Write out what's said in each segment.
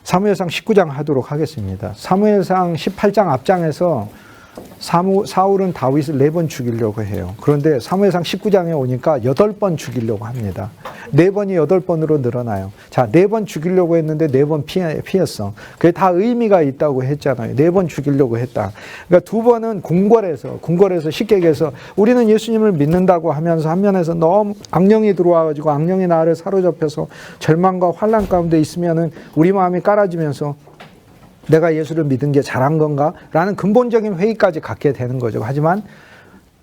사무엘상 19장 하도록 하겠습니다. 사무엘상 18장 앞장에서 사울은 다윗을 4번 죽이려고 해요. 그런데 사무엘상 19장에 오니까 8번 죽이려고 합니다. 4번이 8번으로 늘어나요. 자, 4번 죽이려고 했는데 4번 피했어. 그게 다 의미가 있다고 했잖아요. 4번 죽이려고 했다. 그러니까 2번은 궁궐에서 쉽게 얘기해서 우리는 예수님을 믿는다고 하면서 한 면에서 너무 악령이 들어와가지고 악령이 나를 사로잡혀서 절망과 환난 가운데 있으면은 우리 마음이 깔아지면서 내가 예수를 믿은 게 잘한 건가? 라는 근본적인 회의까지 갖게 되는 거죠. 하지만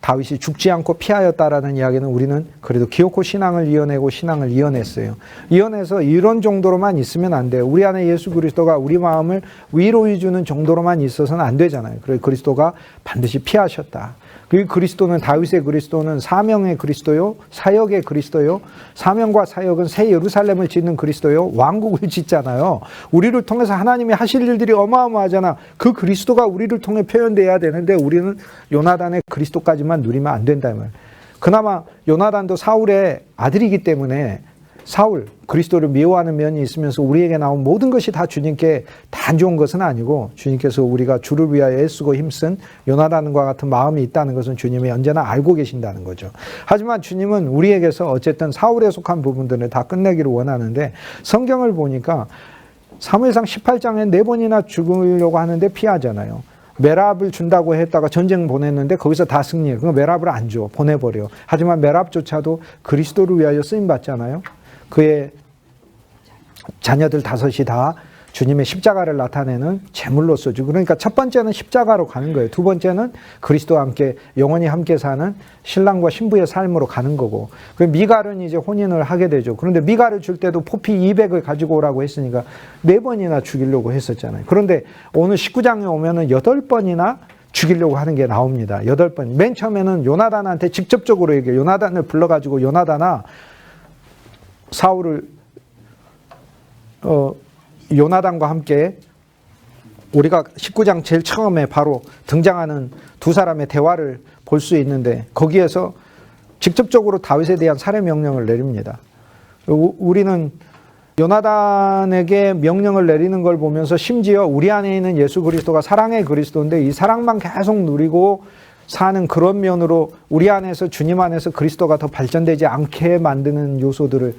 다윗이 죽지 않고 피하였다라는 이야기는 우리는 그래도 기어코 신앙을 이어내고 신앙을 이어냈어요. 이어내서 이런 정도로만 있으면 안 돼요. 우리 안에 예수 그리스도가 우리 마음을 위로해 주는 정도로만 있어서는 안 되잖아요. 그래서 그리스도가 반드시 피하셨다. 그 그리스도는 다윗의 그리스도는 사명의 그리스도요, 사역의 그리스도요. 사명과 사역은 새 예루살렘을 짓는 그리스도요, 왕국을 짓잖아요. 우리를 통해서 하나님이 하실 일들이 어마어마하잖아. 그 그리스도가 우리를 통해 표현돼야 되는데 우리는 요나단의 그리스도까지만 누리면 안 된다 이 말. 그나마 요나단도 사울의 아들이기 때문에 사울, 그리스도를 미워하는 면이 있으면서 우리에게 나온 모든 것이 다 주님께 다 안 좋은 것은 아니고 주님께서 우리가 주를 위하여 애쓰고 힘쓴 요나단과 같은 마음이 있다는 것은 주님이 언제나 알고 계신다는 거죠. 하지만 주님은 우리에게서 어쨌든 사울에 속한 부분들을 다 끝내기를 원하는데 성경을 보니까 사무엘상 18장에 4번이나 죽으려고 하는데 피하잖아요. 메랍을 준다고 했다가 전쟁 보냈는데 거기서 다 승리해. 그거 메랍을 안 줘. 보내버려. 하지만 메랍조차도 그리스도를 위하여 쓰임받잖아요. 그의 자녀들 5이 다 주님의 십자가를 나타내는 제물로 써주고, 그러니까 첫 번째는 십자가로 가는 거예요. 두 번째는 그리스도와 함께 영원히 함께 사는 신랑과 신부의 삶으로 가는 거고, 그 미갈은 이제 혼인을 하게 되죠. 그런데 미갈을 줄 때도 포피 200을 가지고 오라고 했으니까 4번이나 죽이려고 했었잖아요. 그런데 오늘 19장에 오면은 8번이나 죽이려고 하는 게 나옵니다. 8번. 맨 처음에는 요나단한테 직접적으로 얘기해요. 요나단을 불러가지고 요나단아, 사울을 요나단과 함께 우리가 19장 제일 처음에 바로 등장하는 두 사람의 대화를 볼 수 있는데 거기에서 직접적으로 다윗에 대한 살해 명령을 내립니다. 우리는 요나단에게 명령을 내리는 걸 보면서 심지어 우리 안에 있는 예수 그리스도가 사랑의 그리스도인데 이 사랑만 계속 누리고 사는 그런 면으로 우리 안에서 주님 안에서 그리스도가 더 발전되지 않게 만드는 요소들을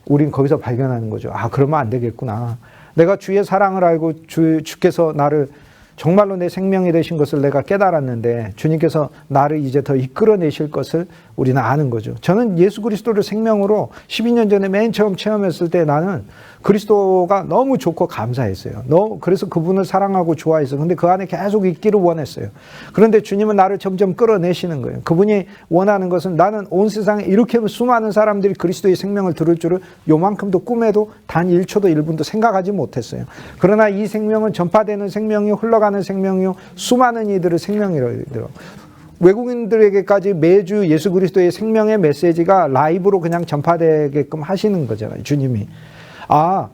우린 거기서 발견하는 거죠. 아, 그러면 안 되겠구나. 내가 주의 사랑을 알고 주께서 나를 정말로 내 생명이 되신 것을 내가 깨달았는데 주님께서 나를 이제 더 이끌어내실 것을 우리는 아는 거죠. 저는 예수 그리스도를 생명으로 12년 전에 맨 처음 체험했을 때 나는 그리스도가 너무 좋고 감사했어요. 그래서 그분을 사랑하고 좋아했어요. 근데 그 안에 계속 있기를 원했어요. 그런데 주님은 나를 점점 끌어내시는 거예요. 그분이 원하는 것은 나는 온 세상에 이렇게 수많은 사람들이 그리스도의 생명을 들을 줄을 요만큼도 꿈에도 단 1초도 1분도 생각하지 못했어요. 그러나 이 생명은 전파되는 생명이요, 흘러가는 생명이요, 수많은 이들의 생명이더라고요. 외국인들에게까지 매주 예수 그리스도의 생명의 메시지가 라이브로 그냥 전파되게끔 하시는 거잖아요, 주님이. 아,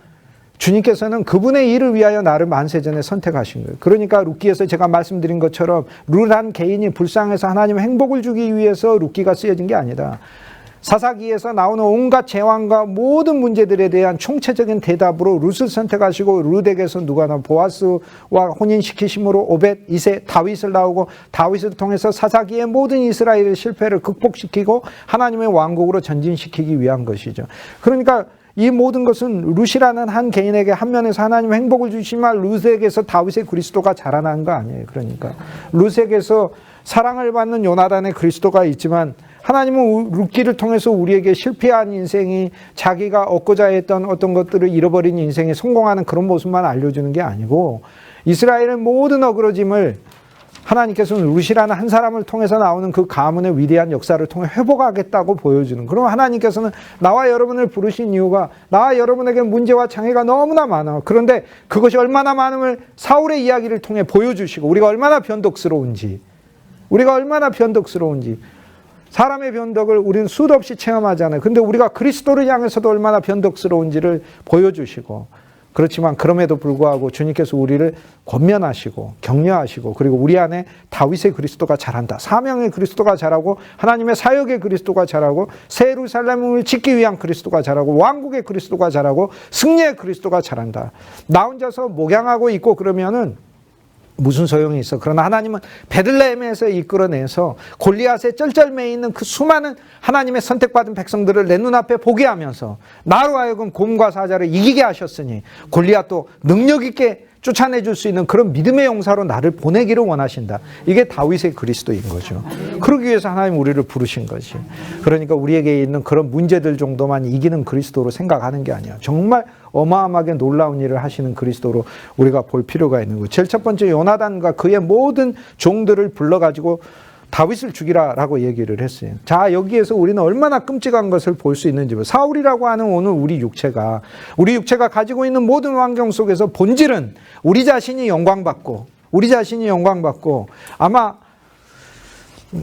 주님께서는 그분의 일을 위하여 나를 만세전에 선택하신 거예요. 그러니까 룻기에서 제가 말씀드린 것처럼 룻한 개인이 불쌍해서 하나님의 행복을 주기 위해서 룻기가 쓰여진 게 아니다. 사사기에서 나오는 온갖 재앙과 모든 문제들에 대한 총체적인 대답으로 룻을 선택하시고 룻에게서 누가 나오고 보아스와 혼인시키심으로 오벳, 이세, 다윗을 나오고 다윗을 통해서 사사기의 모든 이스라엘의 실패를 극복시키고 하나님의 왕국으로 전진시키기 위한 것이죠. 그러니까 이 모든 것은 룻이라는 한 개인에게 한 면에서 하나님의 행복을 주시지만 룻에게서 다윗의 그리스도가 자라난 거 아니에요. 그러니까 룻에게서 사랑을 받는 요나단의 그리스도가 있지만 하나님은 룻기를 통해서 우리에게 실패한 인생이 자기가 얻고자 했던 어떤 것들을 잃어버린 인생이 성공하는 그런 모습만 알려주는 게 아니고 이스라엘의 모든 어그러짐을 하나님께서는 룻이라는 한 사람을 통해서 나오는 그 가문의 위대한 역사를 통해 회복하겠다고 보여주는. 그럼 하나님께서는 나와 여러분을 부르신 이유가 나와 여러분에게 문제와 장애가 너무나 많아. 그런데 그것이 얼마나 많음을 사울의 이야기를 통해 보여주시고 우리가 얼마나 변덕스러운지 사람의 변덕을 우리는 수도 없이 체험하잖아요. 근데 우리가 그리스도를 향해서도 얼마나 변덕스러운지를 보여주시고 그렇지만 그럼에도 불구하고 주님께서 우리를 권면하시고 격려하시고 그리고 우리 안에 다윗의 그리스도가 자란다. 사명의 그리스도가 자라고 하나님의 사역의 그리스도가 자라고 새 예루살렘을 짓기 위한 그리스도가 자라고 왕국의 그리스도가 자라고 승리의 그리스도가 자란다. 나 혼자서 목양하고 있고 그러면은 무슨 소용이 있어. 그러나 하나님은 베들레헴에서 이끌어내서 골리앗에 쩔쩔매 있는 그 수많은 하나님의 선택받은 백성들을 내 눈앞에 보게 하면서 나로 하여금 곰과 사자를 이기게 하셨으니 골리앗도 능력 있게 쫓아내줄 수 있는 그런 믿음의 용사로 나를 보내기를 원하신다. 이게 다윗의 그리스도인 거죠. 그러기 위해서 하나님 우리를 부르신 거지. 그러니까 우리에게 있는 그런 문제들 정도만 이기는 그리스도로 생각하는 게 아니야. 정말 어마어마하게 놀라운 일을 하시는 그리스도로 우리가 볼 필요가 있는 거예요. 제일 첫 번째 요나단과 그의 모든 종들을 불러가지고 다윗을 죽이라라고 얘기를 했어요. 자, 여기에서 우리는 얼마나 끔찍한 것을 볼 수 있는지. 사울이라고 하는 오늘 우리 육체가 가지고 있는 모든 환경 속에서 본질은 우리 자신이 영광받고 아마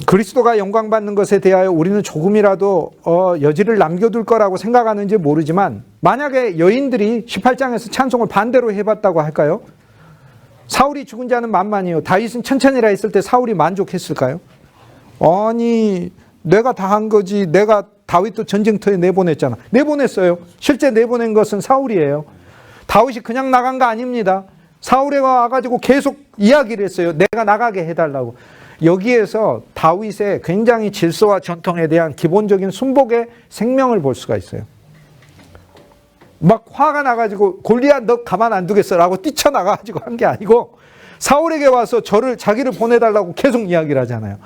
그리스도가 영광받는 것에 대하여 우리는 조금이라도 여지를 남겨둘 거라고 생각하는지 모르지만 만약에 여인들이 18장에서 찬송을 반대로 해봤다고 할까요? 사울이 죽은 자는 만만이요 다윗은 천천히라 했을 때 사울이 만족했을까요? 아니 내가 다 한 거지. 내가 다윗도 전쟁터에 내보냈잖아. 내보냈어요. 실제 내보낸 것은 사울이에요. 다윗이 그냥 나간 거 아닙니다. 사울에 와가지고 계속 이야기를 했어요. 내가 나가게 해달라고. 여기에서 다윗의 굉장히 질서와 전통에 대한 기본적인 순복의 생명을 볼 수가 있어요. 막 화가 나가지고 골리앗 너 가만 안 두겠어 라고 뛰쳐나가가지고 한 게 아니고 사울에게 와서 자기를 보내달라고 계속 이야기를 하잖아요.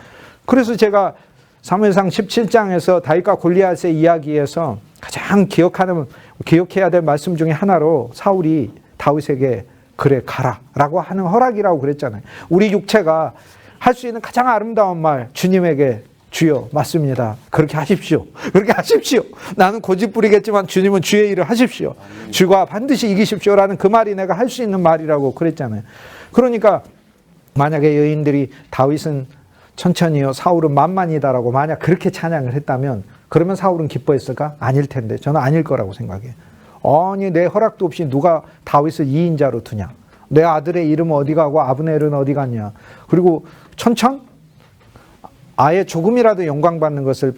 그래서 제가 사무엘상 17장에서 다윗과 골리앗의 이야기에서 가장 기억해야 될 말씀 중에 하나로 사울이 다윗에게 그래 가라 라고 하는 허락이라고 그랬잖아요. 우리 육체가 할 수 있는 가장 아름다운 말, 주님에게 주여 맞습니다. 그렇게 하십시오. 그렇게 하십시오. 나는 고집부리겠지만 주님은 주의 일을 하십시오. 주가 반드시 이기십시오라는 그 말이 내가 할 수 있는 말이라고 그랬잖아요. 그러니까 만약에 여인들이 다윗은 천천히요 사울은 만만이다라고 만약 그렇게 찬양을 했다면 그러면 사울은 기뻐했을까? 아닐 텐데 저는 아닐 거라고 생각해요. 아니 내 허락도 없이 누가 다윗을 2인자로 두냐. 내 아들의 이름은 어디 가고 아브넬은 어디 갔냐. 그리고 아예 조금이라도 영광받는 것을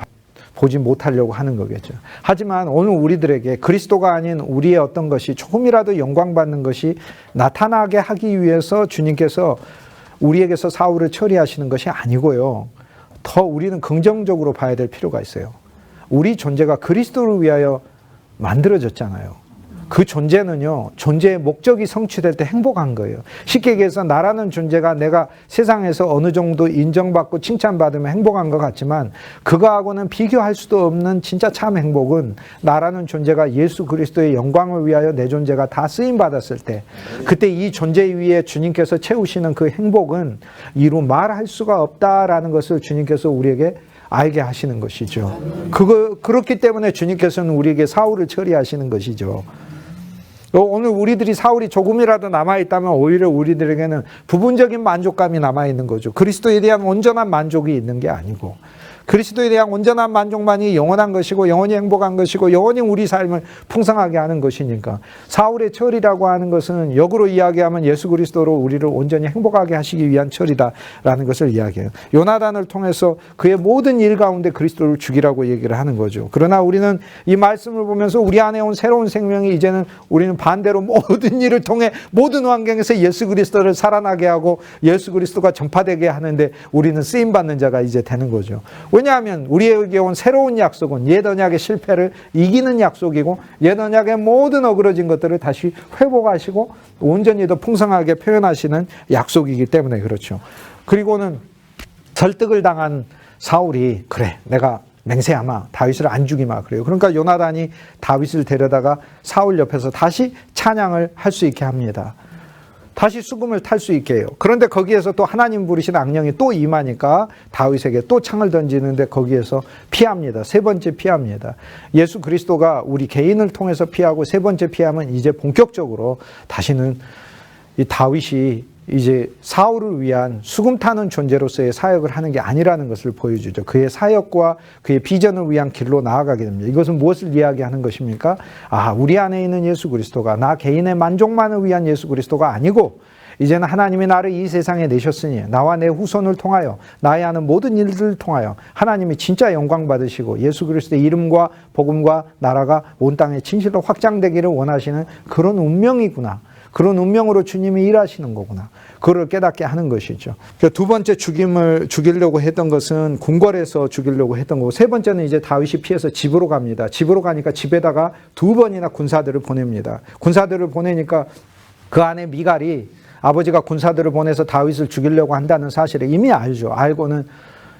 보지 못하려고 하는 거겠죠. 하지만 오늘 우리들에게 그리스도가 아닌 우리의 어떤 것이 조금이라도 영광받는 것이 나타나게 하기 위해서 주님께서 우리에게서 사울을 처리하시는 것이 아니고요. 더 우리는 긍정적으로 봐야 될 필요가 있어요. 우리 존재가 그리스도를 위하여 만들어졌잖아요. 그 존재는요, 존재의 목적이 성취될 때 행복한 거예요. 쉽게 얘기해서 나라는 존재가 내가 세상에서 어느 정도 인정받고 칭찬받으면 행복한 것 같지만 그거하고는 비교할 수도 없는 진짜 참 행복은 나라는 존재가 예수 그리스도의 영광을 위하여 내 존재가 다 쓰임받았을 때 그때 이 존재 위에 주님께서 채우시는 그 행복은 이루 말할 수가 없다라는 것을 주님께서 우리에게 알게 하시는 것이죠. 그렇기 때문에 주님께서는 우리에게 사울을 처리하시는 것이죠. 오늘 우리들이 사울이 조금이라도 남아있다면 오히려 우리들에게는 부분적인 만족감이 남아있는 거죠. 그리스도에 대한 온전한 만족이 있는 게 아니고 그리스도에 대한 온전한 만족만이 영원한 것이고 영원히 행복한 것이고 영원히 우리 삶을 풍성하게 하는 것이니까 사울의 처리라고 하는 것은 역으로 이야기하면 예수 그리스도로 우리를 온전히 행복하게 하시기 위한 처리다라는 것을 이야기해요. 요나단을 통해서 그의 모든 일 가운데 그리스도를 죽이라고 얘기를 하는 거죠. 그러나 우리는 이 말씀을 보면서 우리 안에 온 새로운 생명이 이제는 우리는 반대로 모든 일을 통해 모든 환경에서 예수 그리스도를 살아나게 하고 예수 그리스도가 전파되게 하는데 우리는 쓰임받는 자가 이제 되는 거죠. 왜냐하면 우리에게 온 새로운 약속은 옛 언약의 실패를 이기는 약속이고 옛 언약의 모든 어그러진 것들을 다시 회복하시고 온전히 더 풍성하게 표현하시는 약속이기 때문에 그렇죠. 그리고는 설득을 당한 사울이 그래 내가 맹세하마 다윗을 안 죽이마 그래요. 그러니까 요나단이 다윗을 데려다가 사울 옆에서 다시 찬양을 할 수 있게 합니다. 다시 수금을 탈 수 있게 해요. 그런데 거기에서 또 하나님 부르신 악령이 또 임하니까 다윗에게 또 창을 던지는데 거기에서 피합니다. 세 번째 피합니다. 예수 그리스도가 우리 개인을 통해서 피하고 세 번째 피하면 이제 본격적으로 다시는 이 다윗이 이제 사울을 위한 수금 타는 존재로서의 사역을 하는 게 아니라는 것을 보여주죠. 그의 사역과 그의 비전을 위한 길로 나아가게 됩니다. 이것은 무엇을 이야기하는 것입니까? 우리 안에 있는 예수 그리스도가 나 개인의 만족만을 위한 예수 그리스도가 아니고 이제는 하나님이 나를 이 세상에 내셨으니 나와 내 후손을 통하여 나의 하는 모든 일들을 통하여 하나님이 진짜 영광 받으시고 예수 그리스도의 이름과 복음과 나라가 온 땅에 진실로 확장되기를 원하시는 그런 운명이구나. 그런 운명으로 주님이 일하시는 거구나. 그걸 깨닫게 하는 것이죠. 두 번째 죽이려고 했던 것은 궁궐에서 죽이려고 했던 거고, 세 번째는 이제 다윗이 피해서 집으로 갑니다. 집으로 가니까 집에다가 2번이나 군사들을 보냅니다. 군사들을 보내니까 그 안에 미갈이 아버지가 군사들을 보내서 다윗을 죽이려고 한다는 사실을 이미 알죠. 알고는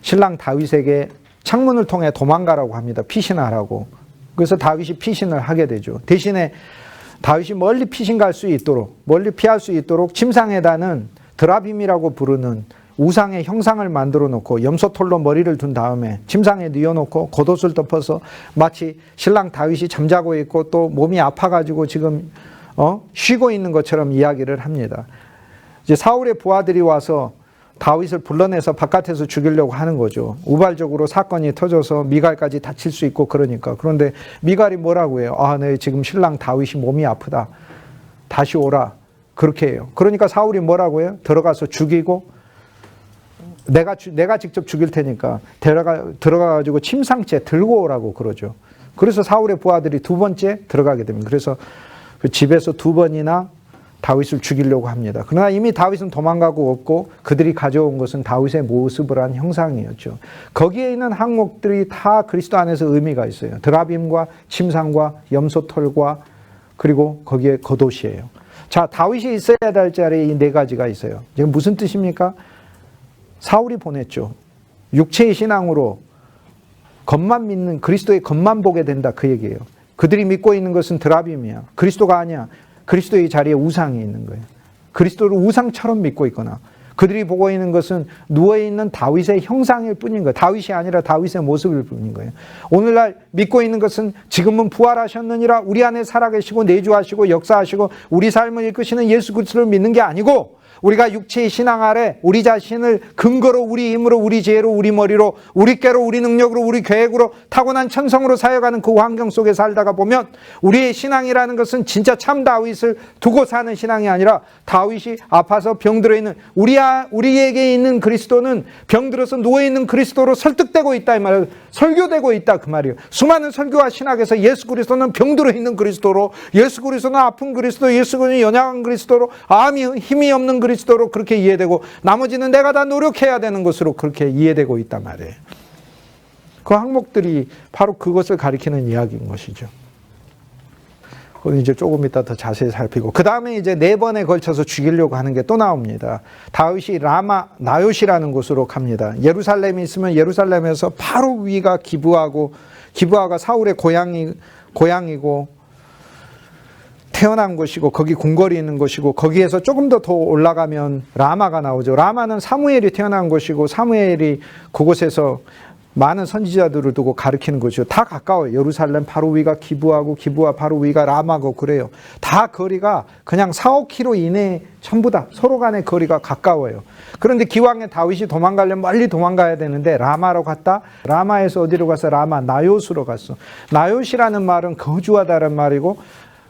신랑 다윗에게 창문을 통해 도망가라고 합니다. 피신하라고. 그래서 다윗이 피신을 하게 되죠. 대신에 다윗이 멀리 피신 갈 수 있도록, 멀리 피할 수 있도록 침상에다는 드라빔이라고 부르는 우상의 형상을 만들어 놓고 염소털로 머리를 둔 다음에 침상에 뉘어놓고 겉옷을 덮어서 마치 신랑 다윗이 잠자고 있고 또 몸이 아파가지고 지금 쉬고 있는 것처럼 이야기를 합니다. 이제 사울의 부하들이 와서 다윗을 불러내서 바깥에서 죽이려고 하는 거죠. 우발적으로 사건이 터져서 미갈까지 다칠 수 있고 그러니까. 그런데 미갈이 뭐라고 해요? 네, 지금 신랑 다윗이 몸이 아프다. 다시 오라. 그렇게 해요. 그러니까 사울이 뭐라고 해요? 들어가서 죽이고 내가 직접 죽일 테니까 들어가가지고 침상째 들고 오라고 그러죠. 그래서 사울의 부하들이 2번째 들어가게 됩니다. 그래서 그 집에서 2번이나 다윗을 죽이려고 합니다. 그러나 이미 다윗은 도망가고 없고 그들이 가져온 것은 다윗의 모습을 한 형상이었죠. 거기에 있는 항목들이 다 그리스도 안에서 의미가 있어요. 드라빔과 침상과 염소털과 그리고 거기에 겉옷이에요. 자, 다윗이 있어야 될 자리에 이 4가지가 있어요. 지금 무슨 뜻입니까? 사울이 보냈죠. 육체의 신앙으로 겉만 믿는 그리스도의 겉만 보게 된다 그 얘기예요. 그들이 믿고 있는 것은 드라빔이야. 그리스도가 아니야. 그리스도의 자리에 우상이 있는 거예요. 그리스도를 우상처럼 믿고 있거나 그들이 보고 있는 것은 누워있는 다윗의 형상일 뿐인 거예요. 다윗이 아니라 다윗의 모습일 뿐인 거예요. 오늘날 믿고 있는 것은 지금은 부활하셨느니라 우리 안에 살아계시고 내주하시고 역사하시고 우리 삶을 이끄시는 예수 그리스도를 믿는 게 아니고 우리가 육체의 신앙 아래 우리 자신을 근거로 우리 힘으로 우리 지혜로 우리 머리로 우리 꾀로 우리 능력으로 우리 계획으로 타고난 천성으로 사역하는 그 환경 속에 살다가 보면 우리의 신앙이라는 것은 진짜 참 다윗을 두고 사는 신앙이 아니라 다윗이 아파서 병들어 있는 우리에게 있는 그리스도는 병들어서 누워있는 그리스도로 설득되고 있다 이 말이에요. 설교되고 있다 그 말이에요. 수많은 설교와 신학에서 예수 그리스도는 병들어 있는 그리스도로 예수 그리스도는 아픈 그리스도 예수 그리스도는 연약한 그리스도로 힘이 없는 그리스도로 그렇게 이해되고 나머지는 내가 다 노력해야 되는 것으로 그렇게 이해되고 있단 말이에요. 그 항목들이 바로 그것을 가리키는 이야기인 것이죠. 그건 이제 조금 이따 더 자세히 살피고 그 다음에 이제 4번에 걸쳐서 죽이려고 하는 게 또 나옵니다. 다윗이 라마 나요시라는 곳으로 갑니다. 예루살렘이 있으면 예루살렘에서 바로 위가 기브아가 사울의 고향이고 태어난 곳이고 거기 궁궐이 있는 곳이고 거기에서 조금 더 올라가면 라마가 나오죠. 라마는 사무엘이 태어난 곳이고 사무엘이 그곳에서 많은 선지자들을 두고 가르치는 곳이죠. 다 가까워요. 예루살렘 바로 위가 기브아고 기브아 바로 위가 라마고 그래요. 다 거리가 그냥 4-5km 이내 전부 다 서로 간의 거리가 가까워요. 그런데 기왕에 다윗이 도망가려면 멀리 도망가야 되는데 라마로 갔다. 라마에서 어디로 가서 라마 나요스로 갔어. 나요시라는 말은 거주하다는 말이고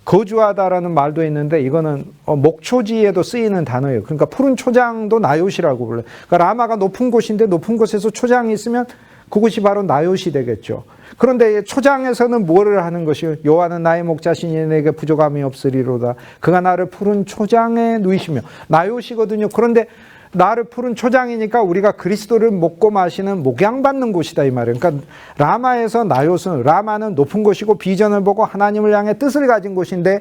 거주하다라는 말도 있는데 이거는 목초지에도 쓰이는 단어예요. 그러니까 푸른 초장도 나요시라고 불러요. 그러니까 라마가 높은 곳인데 높은 곳에서 초장이 있으면 그곳이 바로 나요시 되겠죠. 그런데 초장에서는 뭐를 하는 것이요? 여호와는 나의 목자시니 내게 부족함이 없으리로다. 그가 나를 푸른 초장에 누이시며 나요시거든요. 그런데 나를 푸른 초장이니까 우리가 그리스도를 먹고 마시는 목양받는 곳이다 이 말이에요. 그러니까 라마에서 나요스, 라마는 높은 곳이고 비전을 보고 하나님을 향해 뜻을 가진 곳인데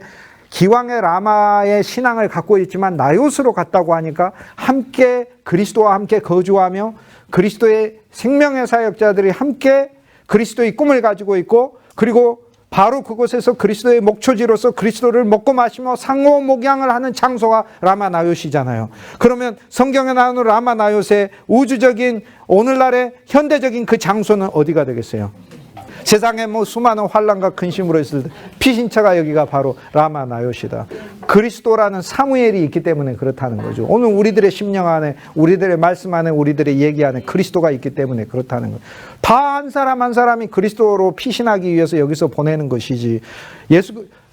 기왕의 라마의 신앙을 갖고 있지만 나요스로 갔다고 하니까 함께 그리스도와 함께 거주하며 그리스도의 생명의 사역자들이 함께 그리스도의 꿈을 가지고 있고 그리고 바로 그곳에서 그리스도의 목초지로서 그리스도를 먹고 마시며 상호 목양을 하는 장소가 라마나요시잖아요. 그러면 성경에 나오는 라마나요스의 우주적인 오늘날의 현대적인 그 장소는 어디가 되겠어요? 세상에 수많은 환난과 근심으로 있을 때 피신처가 여기가 바로 라마나요시다. 그리스도라는 사무엘이 있기 때문에 그렇다는 거죠. 오늘 우리들의 심령 안에, 우리들의 말씀 안에, 우리들의 얘기 안에 그리스도가 있기 때문에 그렇다는 거예요. 다 한 사람 한 사람이 그리스도로 피신하기 위해서 여기서 보내는 것이지,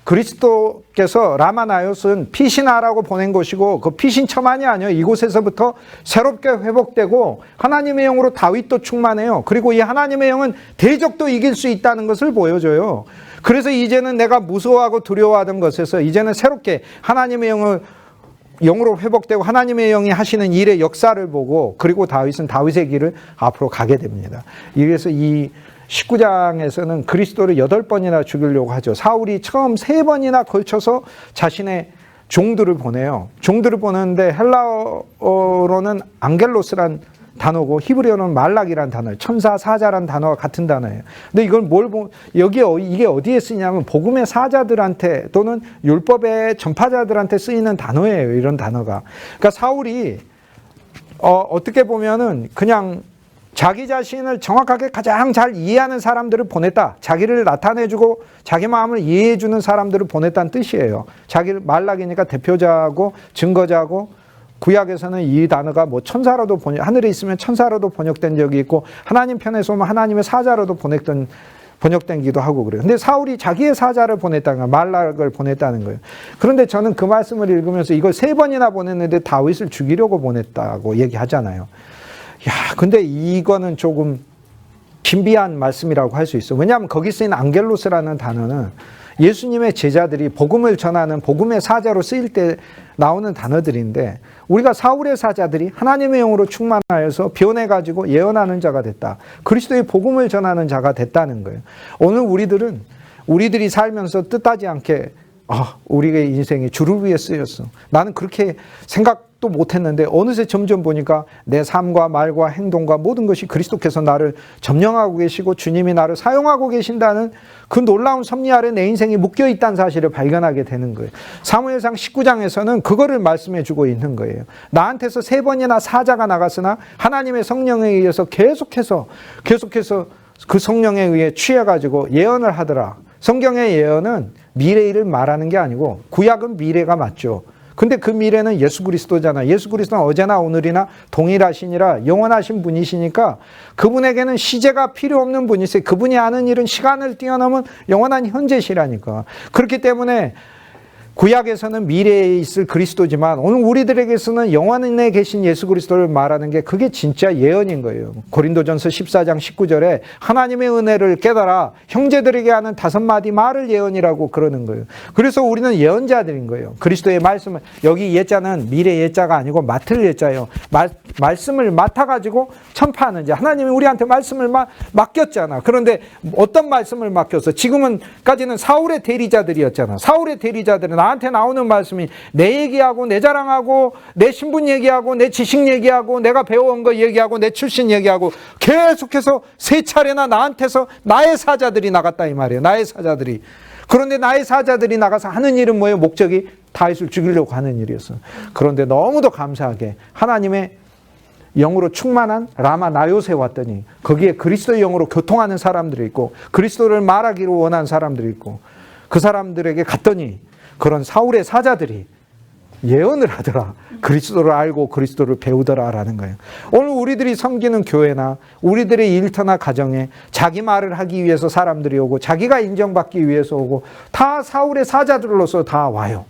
그리스도께서 라마나요스는 피신하라고 보낸 것이고, 그 피신처만이 아니에요. 이곳에서부터 새롭게 회복되고 하나님의 영으로 다윗도 충만해요. 그리고 이 하나님의 영은 대적도 이길 수 있다는 것을 보여줘요. 그래서 이제는 내가 무서워하고 두려워하던 것에서 이제는 새롭게 하나님의 영으로 회복되고 하나님의 영이 하시는 일의 역사를 보고, 그리고 다윗은 다윗의 길을 앞으로 가게 됩니다. 이래서 이 19장에서는 그리스도를 8번이나 죽이려고 하죠. 사울이 처음 3번이나 걸쳐서 자신의 종들을 보내요. 종들을 보내는데 헬라어로는 앙겔로스란 단어고 히브리어는 말락이란 단어예요. 천사, 사자란 단어와 같은 단어예요. 근데 이걸 이게 어디에 쓰냐면 복음의 사자들한테 또는 율법의 전파자들한테 쓰이는 단어예요. 이런 단어가. 그러니까 사울이 어떻게 보면은 그냥 자기 자신을 정확하게 가장 잘 이해하는 사람들을 보냈다. 자기를 나타내주고 자기 마음을 이해해주는 사람들을 보냈다는 뜻이에요. 자기를 말락이니까 대표자고 증거자고, 구약에서는 이 단어가 뭐 천사로도 하늘에 있으면 천사로도 번역된 적이 있고, 하나님 편에서 오면 하나님의 사자로도 번역된기도 하고 그래요. 근데 사울이 자기의 사자를 보냈다는 거예요. 말락을 보냈다는 거예요. 그런데 저는 그 말씀을 읽으면서 이걸 3번이나 보냈는데 다윗을 죽이려고 보냈다고 얘기하잖아요. 근데 이거는 조금 신비한 말씀이라고 할 수 있어요. 왜냐하면 거기 쓰인 앙겔로스라는 단어는 예수님의 제자들이 복음을 전하는 복음의 사자로 쓰일 때 나오는 단어들인데, 우리가 사울의 사자들이 하나님의 영으로 충만하여서 변해가지고 예언하는 자가 됐다. 그리스도의 복음을 전하는 자가 됐다는 거예요. 오늘 우리들이 살면서 뜻하지 않게 우리의 인생이 주를 위해 쓰였어. 나는 그렇게 생각도 못했는데 어느새 점점 보니까 내 삶과 말과 행동과 모든 것이 그리스도께서 나를 점령하고 계시고 주님이 나를 사용하고 계신다는 그 놀라운 섭리 아래 내 인생이 묶여있다는 사실을 발견하게 되는 거예요. 사무엘상 19장에서는 그거를 말씀해 주고 있는 거예요. 나한테서 3번이나 사자가 나갔으나 하나님의 성령에 의해서 계속해서 그 성령에 의해 취해가지고 예언을 하더라. 성경의 예언은 미래일을 말하는 게 아니고, 구약은 미래가 맞죠. 근데 그 미래는 예수 그리스도잖아요. 예수 그리스도는 어제나 오늘이나 동일하시니라 영원하신 분이시니까 그분에게는 시제가 필요 없는 분이세요. 그분이 하는 일은 시간을 뛰어넘은 영원한 현재시라니까. 그렇기 때문에 구약에서는 미래에 있을 그리스도지만 오늘 우리들에게서는 영원에 계신 예수 그리스도를 말하는 게 그게 진짜 예언인 거예요. 고린도전서 14장 19절에 하나님의 은혜를 깨달아 형제들에게 하는 5마디 말을 예언이라고 그러는 거예요. 그래서 우리는 예언자들인 거예요. 그리스도의 말씀을, 여기 예자는 미래 예자가 아니고 맡을 예자예요. 말씀을 맡아가지고 전파하는 자. 하나님이 우리한테 말씀을 맡겼잖아. 그런데 어떤 말씀을 맡겼어? 지금은까지는 사울의 대리자들이었잖아. 사울의 대리자들은 나한테 나오는 말씀이 내 얘기하고 내 자랑하고 내 신분 얘기하고 내 지식 얘기하고 내가 배워온 거 얘기하고 내 출신 얘기하고 계속해서 3차례나 나한테서 나의 사자들이 나갔다 이 말이에요. 나의 사자들이. 그런데 나의 사자들이 나가서 하는 일은 뭐예요? 목적이 다윗을 죽이려고 하는 일이었어요. 그런데 너무도 감사하게 하나님의 영으로 충만한 라마나요스에 왔더니 거기에 그리스도의 영으로 교통하는 사람들이 있고 그리스도를 말하기로 원하는 사람들이 있고, 그 사람들에게 갔더니 그런 사울의 사자들이 예언을 하더라. 그리스도를 알고 그리스도를 배우더라라는 거예요. 오늘 우리들이 섬기는 교회나 우리들의 일터나 가정에 자기 말을 하기 위해서 사람들이 오고 자기가 인정받기 위해서 오고 다 사울의 사자들로서 다 와요.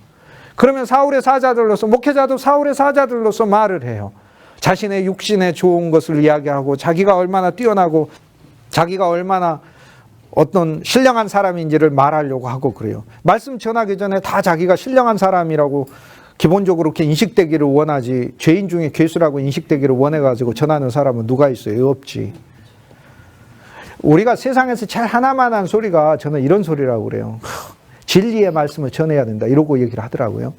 그러면 사울의 사자들로서, 목회자도 사울의 사자들로서 말을 해요. 자신의 육신에 좋은 것을 이야기하고 자기가 얼마나 뛰어나고 자기가 얼마나 어떤 신령한 사람인지를 말하려고 하고 그래요. 말씀 전하기 전에 다 자기가 신령한 사람이라고 기본적으로 그렇게 인식되기를 원하지, 죄인 중에 괴수라고 인식되기를 원해가지고 전하는 사람은 누가 있어요? 없지. 우리가 세상에서 제일 하나만한 소리가 저는 이런 소리라고 그래요. 진리의 말씀을 전해야 된다 이러고 얘기를 하더라고요.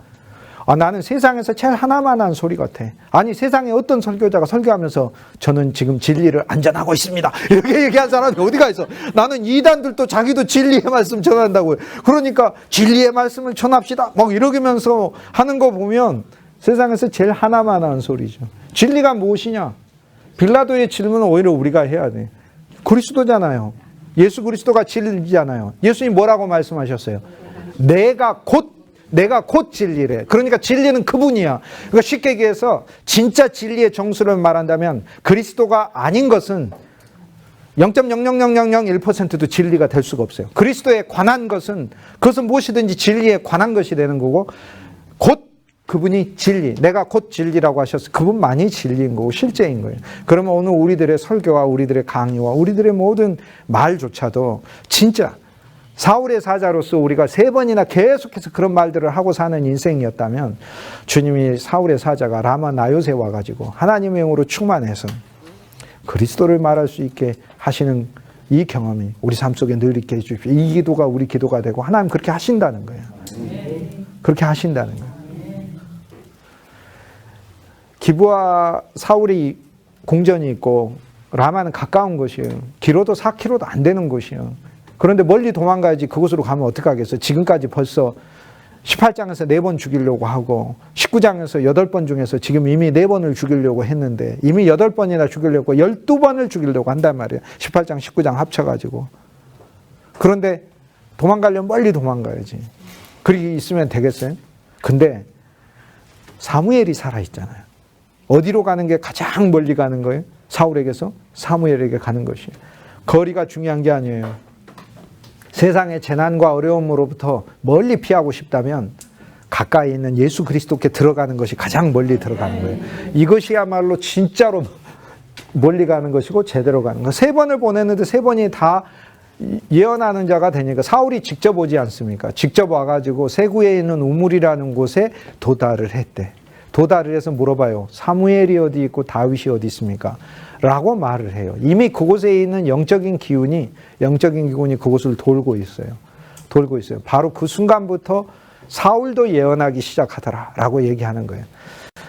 나는 세상에서 제일 하나만한 소리 같아. 아니, 세상에 어떤 설교자가 설교하면서 저는 지금 진리를 안전하고 있습니다 이렇게 얘기한 사람이 어디가 있어. 나는 이단들도 자기도 진리의 말씀 전한다고요. 그러니까 진리의 말씀을 전합시다 막 이러면서 하는 거 보면 세상에서 제일 하나만한 소리죠. 진리가 무엇이냐? 빌라도의 질문은 오히려 우리가 해야 돼. 그리스도잖아요. 예수 그리스도가 진리잖아요. 예수님 뭐라고 말씀하셨어요? 내가 곧 내가 곧 진리래. 그러니까 진리는 그분이야. 그러니까 쉽게 얘기해서 진짜 진리의 정수를 말한다면 그리스도가 아닌 것은 0.00001%도 진리가 될 수가 없어요. 그리스도에 관한 것은 그것은 무엇이든지 진리에 관한 것이 되는 거고, 곧 그분이 진리, 내가 곧 진리라고 하셨어요. 그분만이 진리인 거고 실제인 거예요. 그러면 오늘 우리들의 설교와 우리들의 강의와 우리들의 모든 말조차도 진짜 사울의 사자로서 우리가 3번이나 계속해서 그런 말들을 하고 사는 인생이었다면, 주님이 사울의 사자가 라마 나요세 와가지고 하나님의 영으로 충만해서 그리스도를 말할 수 있게 하시는 이 경험이 우리 삶 속에 늘 있게 해주십시오. 이 기도가 우리 기도가 되고 하나님 그렇게 하신다는 거예요. 그렇게 하신다는 거예요. 기브와 사울이 공전이 있고 라마는 가까운 곳이에요. 길어도 4km도 안 되는 곳이에요. 그런데 멀리 도망가야지 그곳으로 가면 어떡하겠어요. 지금까지 벌써 18장에서 4번 죽이려고 하고 19장에서 8번 중에서 지금 이미 4번을 죽이려고 했는데 이미 8번이나 죽이려고 12번을 죽이려고 한단 말이에요. 18장 19장 합쳐가지고. 그런데 도망가려면 멀리 도망가야지. 그렇게 있으면 되겠어요? 근데 사무엘이 살아있잖아요. 어디로 가는 게 가장 멀리 가는 거예요? 사울에게서 사무엘에게 가는 것이에요. 거리가 중요한 게 아니에요. 세상의 재난과 어려움으로부터 멀리 피하고 싶다면 가까이 있는 예수 그리스도께 들어가는 것이 가장 멀리 들어가는 거예요. 이것이야말로 진짜로 멀리 가는 것이고 제대로 가는 거예요. 3번을 보냈는데 3번이 다 예언하는 자가 되니까 사울이 직접 오지 않습니까? 직접 와가지고 세구에 있는 우물이라는 곳에 도달을 했대. 도달을 해서 물어봐요. 사무엘이 어디 있고 다윗이 어디 있습니까? 라고 말을 해요. 이미 그곳에 있는 영적인 기운이 그곳을 돌고 있어요. 돌고 있어요. 바로 그 순간부터 사울도 예언하기 시작하더라 라고 얘기하는 거예요.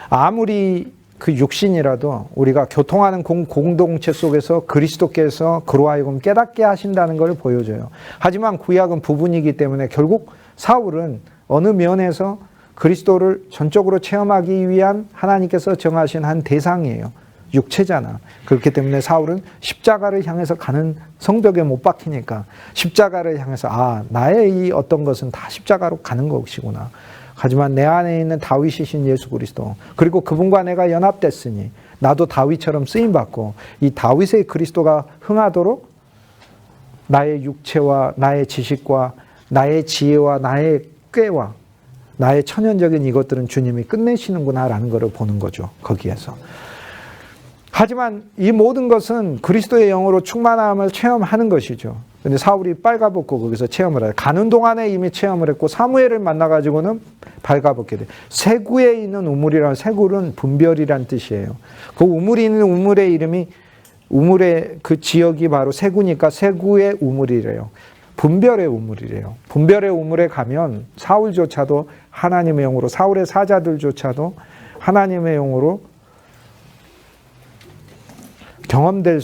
아무리 그 육신이라도 우리가 교통하는 공동체 속에서 그리스도께서 그로 하여금 깨닫게 하신다는 걸 보여줘요. 하지만 구약은 부분이기 때문에 결국 사울은 어느 면에서 그리스도를 전적으로 체험하기 위한 하나님께서 정하신 한 대상이에요. 육체잖아. 그렇기 때문에 사울은 십자가를 향해서 가는 성벽에 못 박히니까 십자가를 향해서 나의 이 어떤 것은 다 십자가로 가는 것이구나. 하지만 내 안에 있는 다윗이신 예수 그리스도, 그리고 그분과 내가 연합됐으니 나도 다윗처럼 쓰임받고 이 다윗의 그리스도가 흥하도록 나의 육체와 나의 지식과 나의 지혜와 나의 꾀와 나의 천연적인 이것들은 주님이 끝내시는구나라는 것을 보는 거죠. 거기에서. 하지만 이 모든 것은 그리스도의 영으로 충만함을 체험하는 것이죠. 근데 사울이 빨가벗고 거기서 체험을 해요. 가는 동안에 이미 체험을 했고 사무엘을 만나가지고는 발가벗게 돼요. 세구에 있는 우물이라는, 세구는 분별이란 뜻이에요. 그 우물이 있는 우물의 이름이, 우물의 그 지역이 바로 세구니까 세구의 우물이래요. 분별의 우물이래요. 분별의 우물에 가면 사울조차도 하나님의 영으로, 사울의 사자들조차도 하나님의 영으로 경험될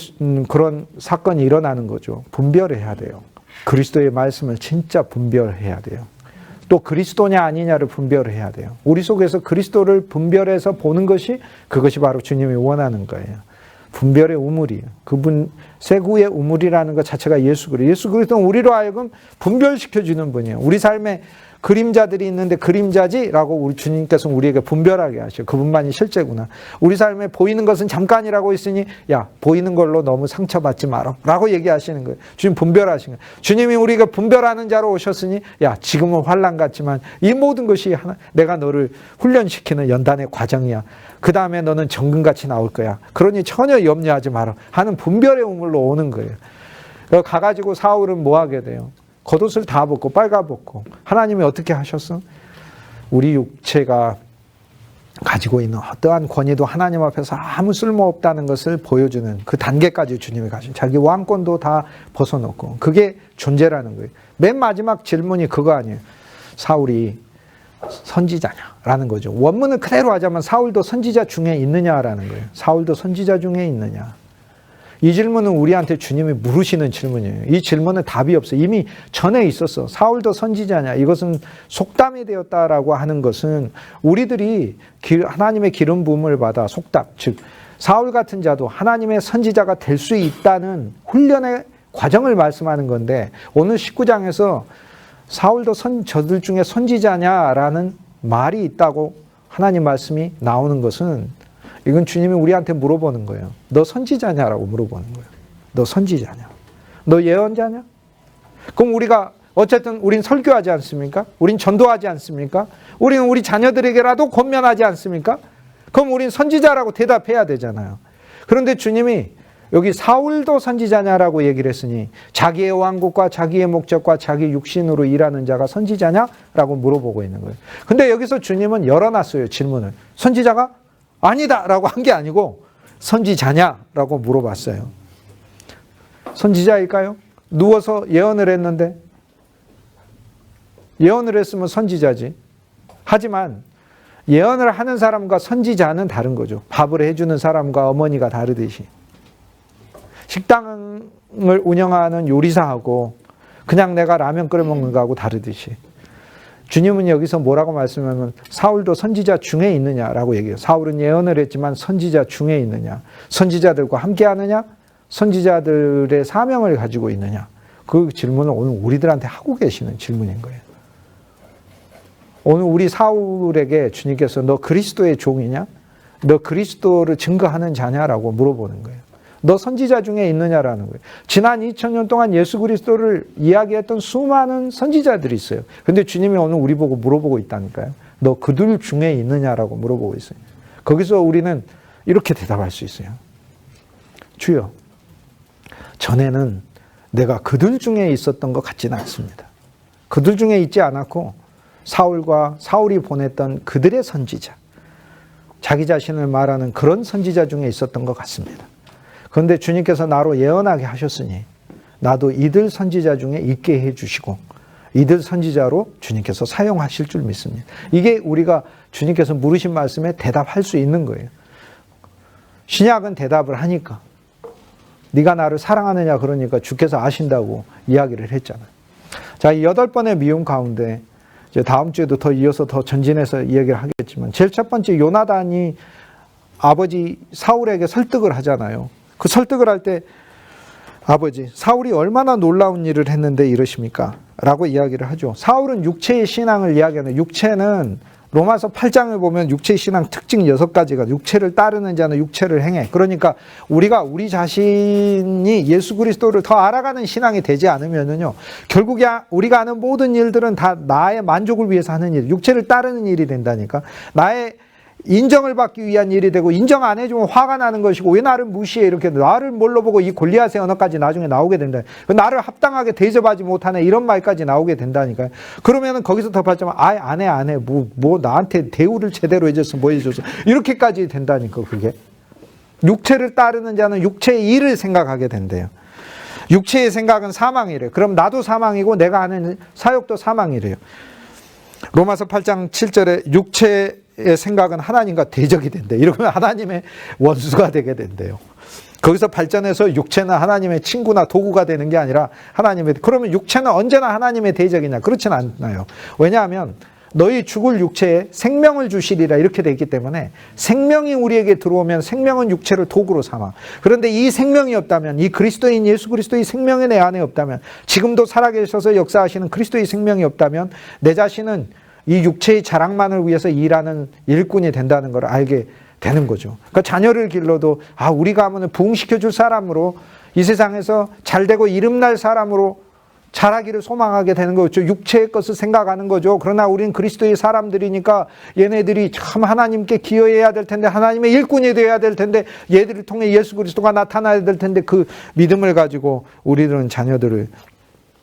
그런 사건이 일어나는 거죠. 분별해야 돼요. 그리스도의 말씀을 진짜 분별해야 돼요. 또 그리스도냐 아니냐를 분별해야 돼요. 우리 속에서 그리스도를 분별해서 보는 것이, 그것이 바로 주님이 원하는 거예요. 분별의 우물이에요. 그분 세구의 우물이라는 것 자체가 예수 그리스도. 예수 그리스도는 우리로 하여금 분별시켜주는 분이에요. 우리 삶에 그림자들이 있는데 그림자지라고 우리 주님께서는 우리에게 분별하게 하셔요. 그분만이 실제구나. 우리 삶에 보이는 것은 잠깐이라고 있으니 야, 보이는 걸로 너무 상처받지 마라 라고 얘기하시는 거예요. 주님 분별하신 거예요. 주님이 우리가 분별하는 자로 오셨으니 야, 지금은 환난 같지만 이 모든 것이 내가 너를 훈련시키는 연단의 과정이야. 그 다음에 너는 정금같이 나올 거야. 그러니 전혀 염려하지 마라 하는 분별의 우물로 오는 거예요. 가가지고 사울은 뭐 하게 돼요? 겉옷을 다 벗고 빨가벗고. 하나님이 어떻게 하셨어? 우리 육체가 가지고 있는 어떠한 권위도 하나님 앞에서 아무 쓸모없다는 것을 보여주는 그 단계까지 주님이 가신, 자기 왕권도 다 벗어놓고. 그게 존재라는 거예요. 맨 마지막 질문이 그거 아니에요. 사울이 선지자냐라는 거죠. 원문을 그대로 하자면 사울도 선지자 중에 있느냐라는 거예요. 사울도 선지자 중에 있느냐. 이 질문은 우리한테 주님이 물으시는 질문이에요. 이 질문은 답이 없어요. 이미 전에 있었어. 사울도 선지자냐. 이것은 속담이 되었다라고 하는 것은 우리들이 하나님의 기름 부음을 받아 속담, 즉 사울 같은 자도 하나님의 선지자가 될 수 있다는 훈련의 과정을 말씀하는 건데, 오늘 19장에서 사울도 저들 중에 선지자냐라는 말이 있다고 하나님 말씀이 나오는 것은 이건 주님이 우리한테 물어보는 거예요. 너 선지자냐라고 물어보는 거예요. 너 선지자냐? 너 예언자냐? 그럼 우리가 어쨌든 우린 설교하지 않습니까? 우린 전도하지 않습니까? 우리는 우리 자녀들에게라도 권면하지 않습니까? 그럼 우린 선지자라고 대답해야 되잖아요. 그런데 주님이 여기 사울도 선지자냐라고 얘기를 했으니 자기의 왕국과 자기의 목적과 자기 육신으로 일하는 자가 선지자냐라고 물어보고 있는 거예요. 근데 여기서 주님은 열어놨어요, 질문을. 선지자가 아니다라고 한 게 아니고 선지자냐라고 물어봤어요. 선지자일까요? 누워서 예언을 했는데 예언을 했으면 선지자지. 하지만 예언을 하는 사람과 선지자는 다른 거죠. 밥을 해주는 사람과 어머니가 다르듯이. 식당을 운영하는 요리사하고 그냥 내가 라면 끓여 먹는 거하고 다르듯이. 주님은 여기서 뭐라고 말씀하면 사울도 선지자 중에 있느냐라고 얘기해요. 사울은 예언을 했지만 선지자 중에 있느냐. 선지자들과 함께 하느냐. 선지자들의 사명을 가지고 있느냐. 그 질문을 오늘 우리들한테 하고 계시는 질문인 거예요. 오늘 우리 사울에게 주님께서 너 그리스도의 종이냐? 너 그리스도를 증거하는 자냐라고 물어보는 거예요. 너 선지자 중에 있느냐라는 거예요. 지난 2000년 동안 예수 그리스도를 이야기했던 수많은 선지자들이 있어요. 근데 주님이 오늘 우리 보고 물어보고 있다니까요. 너 그들 중에 있느냐라고 물어보고 있어요. 거기서 우리는 이렇게 대답할 수 있어요. 주여, 전에는 내가 그들 중에 있었던 것 같지는 않습니다. 그들 중에 있지 않았고 사울이 보냈던 그들의 선지자, 자기 자신을 말하는 그런 선지자 중에 있었던 것 같습니다. 그런데 주님께서 나로 예언하게 하셨으니 나도 이들 선지자 중에 있게 해주시고 이들 선지자로 주님께서 사용하실 줄 믿습니다. 이게 우리가 주님께서 물으신 말씀에 대답할 수 있는 거예요. 신약은 대답을 하니까 네가 나를 사랑하느냐 그러니까 주께서 아신다고 이야기를 했잖아요. 자, 이 8번의 미움 가운데 이제 다음 주에도 더 이어서 더 전진해서 이야기를 하겠지만 제일 첫 번째 요나단이 아버지 사울에게 설득을 하잖아요. 그 설득을 할 때 아버지 사울이 얼마나 놀라운 일을 했는데 이러십니까? 라고 이야기를 하죠. 사울은 육체의 신앙을 이야기하는 육체는 로마서 8장을 보면 육체의 신앙 특징 6가지가 육체를 따르는 자는 육체를 행해. 그러니까 우리가 우리 자신이 예수 그리스도를 더 알아가는 신앙이 되지 않으면요 결국에 우리가 하는 모든 일들은 다 나의 만족을 위해서 하는 일, 육체를 따르는 일이 된다니까. 나의 인정을 받기 위한 일이 되고 인정 안 해주면 화가 나는 것이고 왜 나를 무시해 이렇게 나를 뭘로 보고 이 골리앗의 언어까지 나중에 나오게 된다. 나를 합당하게 대접하지 못하네 이런 말까지 나오게 된다니까요. 그러면은 거기서 더 발전하면 안 해 뭐 나한테 대우를 제대로 해줬어 뭐 해줬어 이렇게까지 된다니까. 그게 육체를 따르는 자는 육체의 일을 생각하게 된대요. 육체의 생각은 사망이래요. 그럼 나도 사망이고 내가 하는 사역도 사망이래요. 로마서 8장 7절에 육체의 생각은 하나님과 대적이 된대. 이러면 하나님의 원수가 되게 된대요. 거기서 발전해서 육체는 하나님의 친구나 도구가 되는 게 아니라 그러면 육체는 언제나 하나님의 대적이냐? 그렇지는 않나요? 왜냐하면 너희 죽을 육체에 생명을 주시리라 이렇게 되어 있기 때문에 생명이 우리에게 들어오면 생명은 육체를 도구로 삼아. 그런데 이 생명이 없다면 이 그리스도인 예수 그리스도의 생명이 내 안에 없다면 지금도 살아계셔서 역사하시는 그리스도의 생명이 없다면 내 자신은 이 육체의 자랑만을 위해서 일하는 일꾼이 된다는 걸 알게 되는 거죠. 그러니까 자녀를 길러도 우리가 하면 부흥시켜줄 사람으로 이 세상에서 잘되고 이름날 사람으로 자라기를 소망하게 되는 거죠. 육체의 것을 생각하는 거죠. 그러나 우리는 그리스도의 사람들이니까 얘네들이 참 하나님께 기여해야 될 텐데 하나님의 일꾼이 되어야 될 텐데 얘들을 통해 예수 그리스도가 나타나야 될 텐데 그 믿음을 가지고 우리들은 자녀들을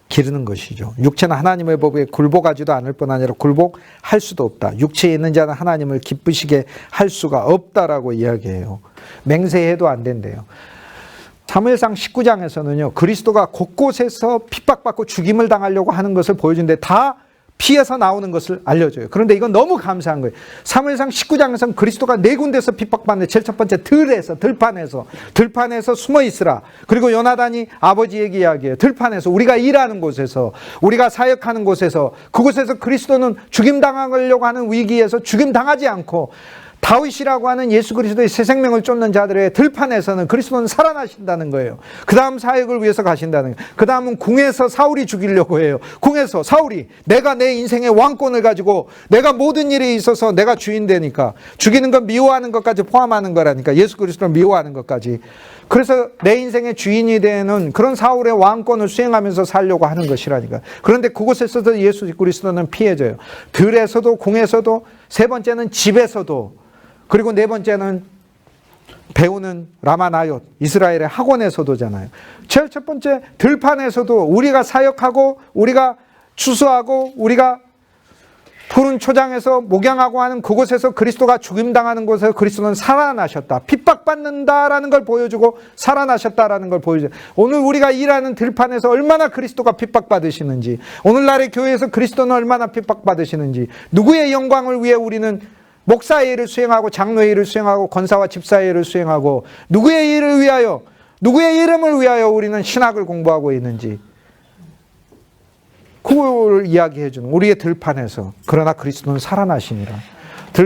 기르는 것이죠. 육체는 하나님의 법에 굴복하지도 않을 뿐 아니라 굴복할 수도 없다. 육체에 있는 자는 하나님을 기쁘시게 할 수가 없다라고 이야기해요. 맹세해도 안 된대요. 사무엘상 19장에서는요. 그리스도가 곳곳에서 핍박받고 죽임을 당하려고 하는 것을 보여주는데 다 피해서 나오는 것을 알려줘요. 그런데 이건 너무 감사한 거예요. 사무엘상 19장에서는 그리스도가 4군데서 핍박받는데 제일 첫 번째 들판에서 숨어 있으라. 그리고 요나단이 아버지에게 이야기해요. 들판에서 우리가 일하는 곳에서 우리가 사역하는 곳에서 그곳에서 그리스도는 죽임당하려고 하는 위기에서 죽임당하지 않고 다윗이라고 하는 예수 그리스도의 새 생명을 쫓는 자들의 들판에서는 그리스도는 살아나신다는 거예요. 그 다음 사역을 위해서 가신다는 거예요. 그 다음은 궁에서 사울이 죽이려고 해요. 궁에서 사울이 내가 내 인생의 왕권을 가지고 내가 모든 일에 있어서 내가 주인 되니까, 죽이는 건 미워하는 것까지 포함하는 거라니까, 예수 그리스도를 미워하는 것까지. 그래서 내 인생의 주인이 되는 그런 사울의 왕권을 수행하면서 살려고 하는 것이라니까. 그런데 그곳에서도 예수 그리스도는 피해져요. 들에서도, 궁에서도, 세 번째는 집에서도, 그리고 네 번째는 배우는 라마나옅, 이스라엘의 학원에서도잖아요. 제일 첫 번째 들판에서도 우리가 사역하고 우리가 추수하고 우리가 푸른 초장에서 목양하고 하는 그곳에서 그리스도가 죽임당하는 곳에서 그리스도는 살아나셨다. 핍박받는다라는 걸 보여주고 살아나셨다라는 걸 보여줘요. 오늘 우리가 일하는 들판에서 얼마나 그리스도가 핍박받으시는지, 오늘날의 교회에서 그리스도는 얼마나 핍박받으시는지, 누구의 영광을 위해 우리는 목사의 일을 수행하고 장로의 일을 수행하고 권사와 집사의 일을 수행하고 누구의 일을 위하여, 누구의 이름을 위하여 우리는 신학을 공부하고 있는지, 그걸 이야기해 주는 우리의 들판에서. 그러나 그리스도는 살아나시니라.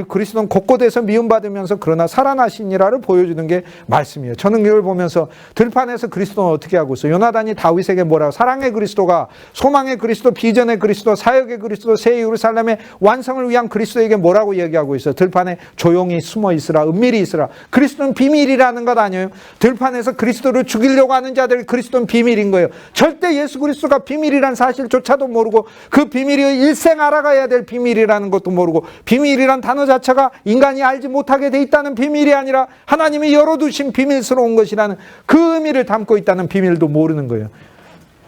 그리스도는 곳곳에서 미움받으면서 그러나 살아나시니라를 보여주는 게 말씀이에요. 저는 이걸 보면서 들판에서 그리스도는 어떻게 하고 있어요? 요나단이 다윗에게 뭐라고, 사랑의 그리스도가, 소망의 그리스도, 비전의 그리스도, 사역의 그리스도, 새 예루살렘의 완성을 위한 그리스도에게 뭐라고 얘기하고 있어요? 들판에 조용히 숨어 있으라, 은밀히 있으라. 그리스도는 비밀이라는 것 아니에요? 들판에서 그리스도를 죽이려고 하는 자들, 그리스도는 비밀인 거예요. 절대 예수 그리스도가 비밀이란 사실조차도 모르고, 그 비밀이 일생 알아가야 될 비밀이라는 것도 모르고, 비밀이란 단어 자체가 인간이 알지 못하게 돼 있다는 비밀이 아니라 하나님이 열어두신 비밀스러운 것이라는 그 의미를 담고 있다는 비밀도 모르는 거예요.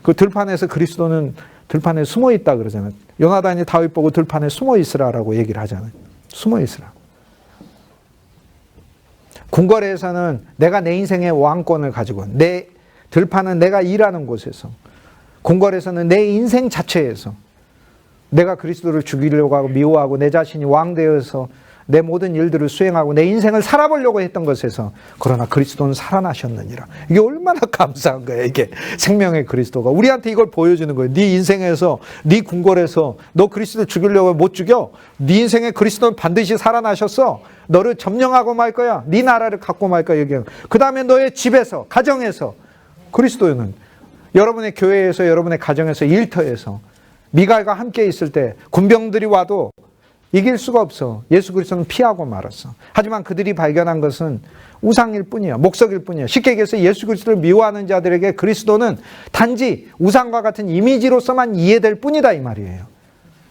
그 들판에서 그리스도는 들판에 숨어 있다 그러잖아요. 요나단이 다윗 보고 들판에 숨어 있으라라고 얘기를 하잖아요. 숨어 있으라. 궁궐에서는 내가 내 인생의 왕권을 가지고, 내 들판은 내가 일하는 곳에서, 궁궐에서는 내 인생 자체에서 내가 그리스도를 죽이려고 하고 미워하고 내 자신이 왕되어서 내 모든 일들을 수행하고 내 인생을 살아보려고 했던 것에서, 그러나 그리스도는 살아나셨느니라. 이게 얼마나 감사한 거예요. 이게 생명의 그리스도가 우리한테 이걸 보여주는 거예요. 네 인생에서, 네 궁궐에서 너 그리스도를 죽이려고 못 죽여. 네 인생의 그리스도는 반드시 살아나셨어. 너를 점령하고 말 거야. 네 나라를 갖고 말 거야. 그 다음에 너의 집에서, 가정에서 그리스도는, 여러분의 교회에서, 여러분의 가정에서, 일터에서 미갈과 함께 있을 때 군병들이 와도 이길 수가 없어. 예수 그리스도는 피하고 말았어. 하지만 그들이 발견한 것은 우상일 뿐이야. 목석일 뿐이야. 쉽게 얘기해서 예수 그리스도를 미워하는 자들에게 그리스도는 단지 우상과 같은 이미지로서만 이해될 뿐이다, 이 말이에요.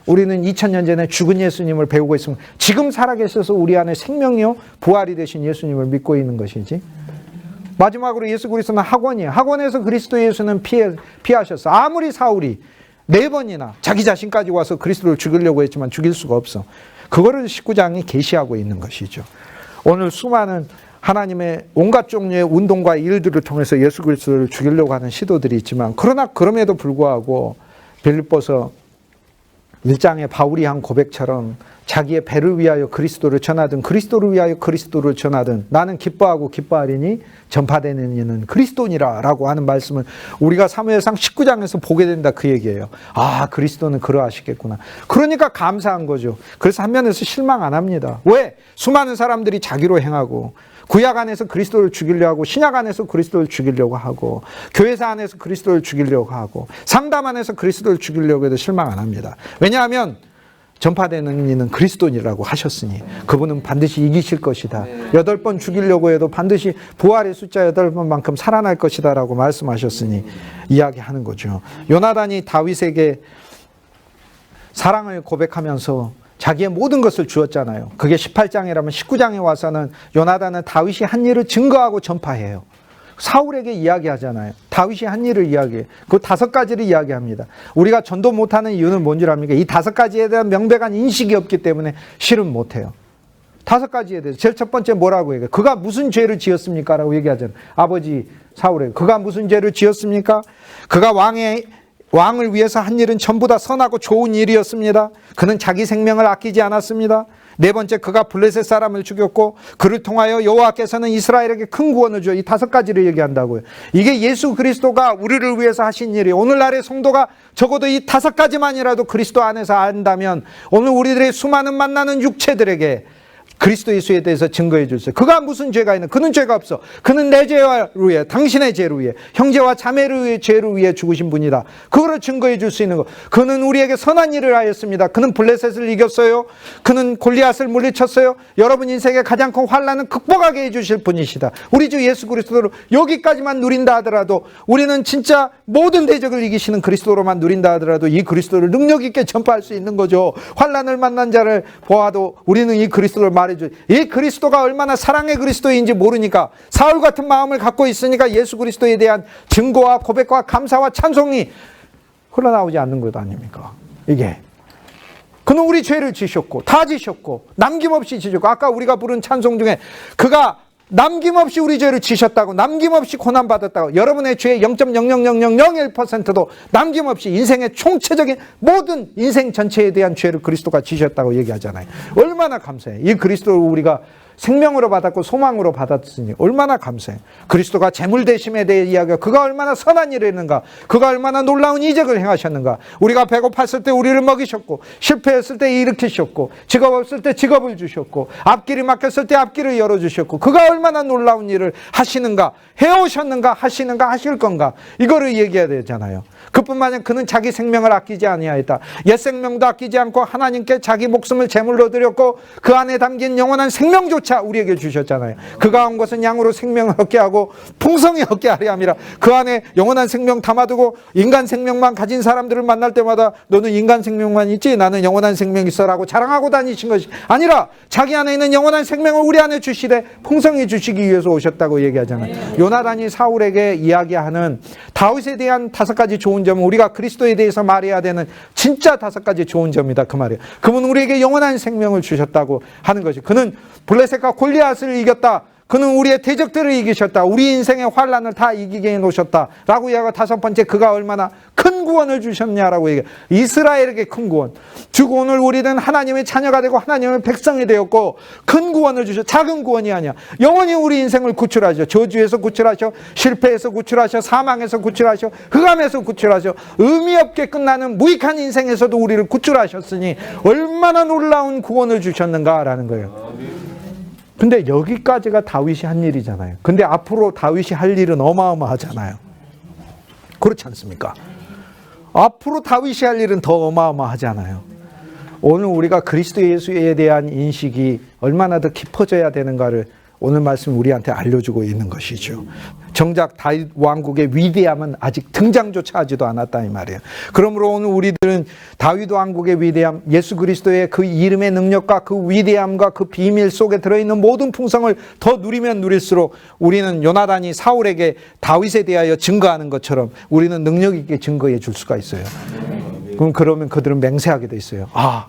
우리는 2000년 전에 죽은 예수님을 배우고 있으면 지금 살아계셔서 우리 안에 생명이요 부활이 되신 예수님을 믿고 있는 것이지. 마지막으로 예수 그리스도는 학원이에요. 학원에서 그리스도 예수는 피하셨어. 아무리 사울이 4번이나 자기 자신까지 와서 그리스도를 죽이려고 했지만 죽일 수가 없어. 그거를 19장이 계시하고 있는 것이죠. 오늘 수많은 하나님의 온갖 종류의 운동과 일들을 통해서 예수 그리스도를 죽이려고 하는 시도들이 있지만, 그러나 그럼에도 불구하고 빌립보서 1장의 바울이 한 고백처럼 자기의 배를 위하여 그리스도를 전하든 그리스도를 위하여 그리스도를 전하든 나는 기뻐하고 기뻐하리니 전파되는 이는 그리스도니라 라고 하는 말씀을 우리가 사무엘상 19장에서 보게 된다, 그 얘기예요. 아, 그리스도는 그러하시겠구나. 그러니까 감사한 거죠. 그래서 한 면에서 실망 안 합니다. 왜? 수많은 사람들이 자기로 행하고, 구약 안에서 그리스도를 죽이려고 하고, 신약 안에서 그리스도를 죽이려고 하고, 교회사 안에서 그리스도를 죽이려고 하고, 상담 안에서 그리스도를 죽이려고 해도 실망 안 합니다. 왜냐하면 전파되는 이는 그리스도니라고 하셨으니 그분은 반드시 이기실 것이다. 8번 죽이려고 해도 반드시 부활의 숫자 8번만큼 살아날 것이다 라고 말씀하셨으니 이야기하는 거죠. 요나단이 다윗에게 사랑을 고백하면서 자기의 모든 것을 주었잖아요. 그게 18장이라면 19장에 와서는 요나단은 다윗이 한 일을 증거하고 전파해요. 사울에게 이야기하잖아요. 다윗이 한 일을 이야기해요. 그 5가지를 이야기합니다. 우리가 전도 못하는 이유는 뭔지 압니까? 이 5가지에 대한 명백한 인식이 없기 때문에 실은 못해요. 5가지에 대해서 제일 첫 번째 뭐라고 얘기해요? 그가 무슨 죄를 지었습니까? 라고 얘기하잖아요. 아버지 사울에게. 그가 무슨 죄를 지었습니까? 그가 왕을 위해서 한 일은 전부 다 선하고 좋은 일이었습니다. 그는 자기 생명을 아끼지 않았습니다. 4번째, 그가 블레셋 사람을 죽였고 그를 통하여 여호와께서는 이스라엘에게 큰 구원을 주어. 이 5가지를 얘기한다고요. 이게 예수 그리스도가 우리를 위해서 하신 일이에요. 오늘날의 성도가 적어도 이 5가지만이라도 그리스도 안에서 안다면 오늘 우리들의 수많은 만나는 육체들에게 그리스도 예수에 대해서 증거해 주세요. 그가 무슨 죄가 있는? 그는 죄가 없어. 그는 내 죄를 위해, 당신의 죄를 위해, 형제와 자매를 위해, 죄를 위해 죽으신 분이다. 그거를 증거해 줄 수 있는 거. 그는 우리에게 선한 일을 하였습니다. 그는 블레셋을 이겼어요. 그는 골리앗을 물리쳤어요. 여러분 인생의 가장 큰 환난은 극복하게 해주실 분이시다. 우리 주 예수 그리스도로 여기까지만 누린다 하더라도, 우리는 진짜 모든 대적을 이기시는 그리스도로만 누린다 하더라도 이 그리스도를 능력 있게 전파할 수 있는 거죠. 환난을 만난 자를 보아도 우리는 이 그리스도를 말해줘. 이 그리스도가 얼마나 사랑의 그리스도인지 모르니까, 사울 같은 마음을 갖고 있으니까 예수 그리스도에 대한 증거와 고백과 감사와 찬송이 흘러나오지 않는 것 아닙니까? 이게 그는 우리 죄를 지셨고, 다 지셨고, 남김없이 지셨고, 아까 우리가 부른 찬송 중에 그가 남김없이 우리 죄를 지셨다고, 남김없이 고난받았다고, 여러분의 죄의 0.00001%도 남김없이 인생의 총체적인 모든 인생 전체에 대한 죄를 그리스도가 지셨다고 얘기하잖아요. 얼마나 감사해. 이 그리스도를 우리가 생명으로 받았고 소망으로 받았으니 얼마나 감사해. 그리스도가 재물 대심에 대해 이야기하고, 그가 얼마나 선한 일을 했는가, 그가 얼마나 놀라운 이적을 행하셨는가. 우리가 배고팠을 때 우리를 먹이셨고, 실패했을 때 일으키셨고, 직업 없을 때 직업을 주셨고, 앞길이 막혔을 때 앞길을 열어주셨고, 그가 얼마나 놀라운 일을 하시는가, 해오셨는가, 하시는가, 하실 건가, 이거를 얘기해야 되잖아요. 그뿐만 아니라 그는 자기 생명을 아끼지 아니하였다. 옛 생명도 아끼지 않고 하나님께 자기 목숨을 제물로 드렸고, 그 안에 담긴 영원한 생명조차 우리에게 주셨잖아요. 그가 온 것은 양으로 생명을 얻게 하고 풍성히 얻게 하려 함이라. 그 안에 영원한 생명 담아두고 인간 생명만 가진 사람들을 만날 때마다 너는 인간 생명만 있지 나는 영원한 생명이 있어라고 자랑하고 다니신 것이 아니라, 자기 안에 있는 영원한 생명을 우리 안에 주시되 풍성히 주시기 위해서 오셨다고 얘기하잖아요. 요나단이 사울에게 이야기하는 다윗에 대한 5가지 좋은 점은 우리가 그리스도에 대해서 말해야 되는 진짜 5가지 좋은 점이다, 그 말이에요. 그분은 우리에게 영원한 생명을 주셨다고 하는 것이, 그는 블레셋과 골리앗을 이겼다. 그는 우리의 대적들을 이기셨다. 우리 인생의 환난을 다 이기게 해놓으셨다라고 이야기하고, 5번째, 그가 얼마나 큰 구원을 주셨냐라고 얘기해요. 이스라엘에게 큰 구원. 즉 오늘 우리는 하나님의 자녀가 되고 하나님의 백성이 되었고 큰 구원을 주셔. 작은 구원이 아니야. 영원히 우리 인생을 구출하셔. 저주에서 구출하셔, 실패에서 구출하셔, 사망에서 구출하셔, 흑암에서 구출하셔, 의미 없게 끝나는 무익한 인생에서도 우리를 구출하셨으니 얼마나 놀라운 구원을 주셨는가라는 거예요. 근데 여기까지가 다윗이 한 일이잖아요. 근데 앞으로 다윗이 할 일은 어마어마하잖아요. 그렇지 않습니까? 앞으로 다윗이 할 일은 더 어마어마하잖아요. 오늘 우리가 그리스도 예수에 대한 인식이 얼마나 더 깊어져야 되는가를 오늘 말씀 우리한테 알려주고 있는 것이죠. 정작 다윗 왕국의 위대함은 아직 등장조차 하지도 않았다 이 말이에요. 그러므로 오늘 우리들은 다윗 왕국의 위대함, 예수 그리스도의 그 이름의 능력과 그 위대함과 그 비밀 속에 들어있는 모든 풍성을 더 누리면 누릴수록 우리는 요나단이 사울에게 다윗에 대하여 증거하는 것처럼 우리는 능력 있게 증거해 줄 수가 있어요. 그러면 그들은 맹세하게 돼 있어요. 아,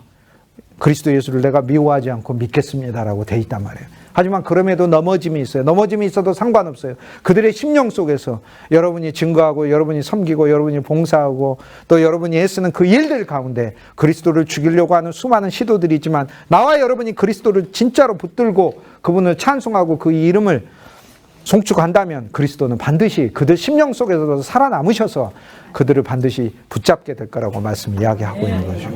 그리스도 예수를 내가 미워하지 않고 믿겠습니다라고 돼 있단 말이에요. 하지만 그럼에도 넘어짐이 있어요. 넘어짐이 있어도 상관없어요. 그들의 심령 속에서 여러분이 증거하고 여러분이 섬기고 여러분이 봉사하고 또 여러분이 애쓰는 그 일들 가운데 그리스도를 죽이려고 하는 수많은 시도들이 있지만, 나와 여러분이 그리스도를 진짜로 붙들고 그분을 찬송하고 그 이름을 송축한다면 그리스도는 반드시 그들 심령 속에서도 살아남으셔서 그들을 반드시 붙잡게 될 거라고 말씀 이야기하고 있는 거죠.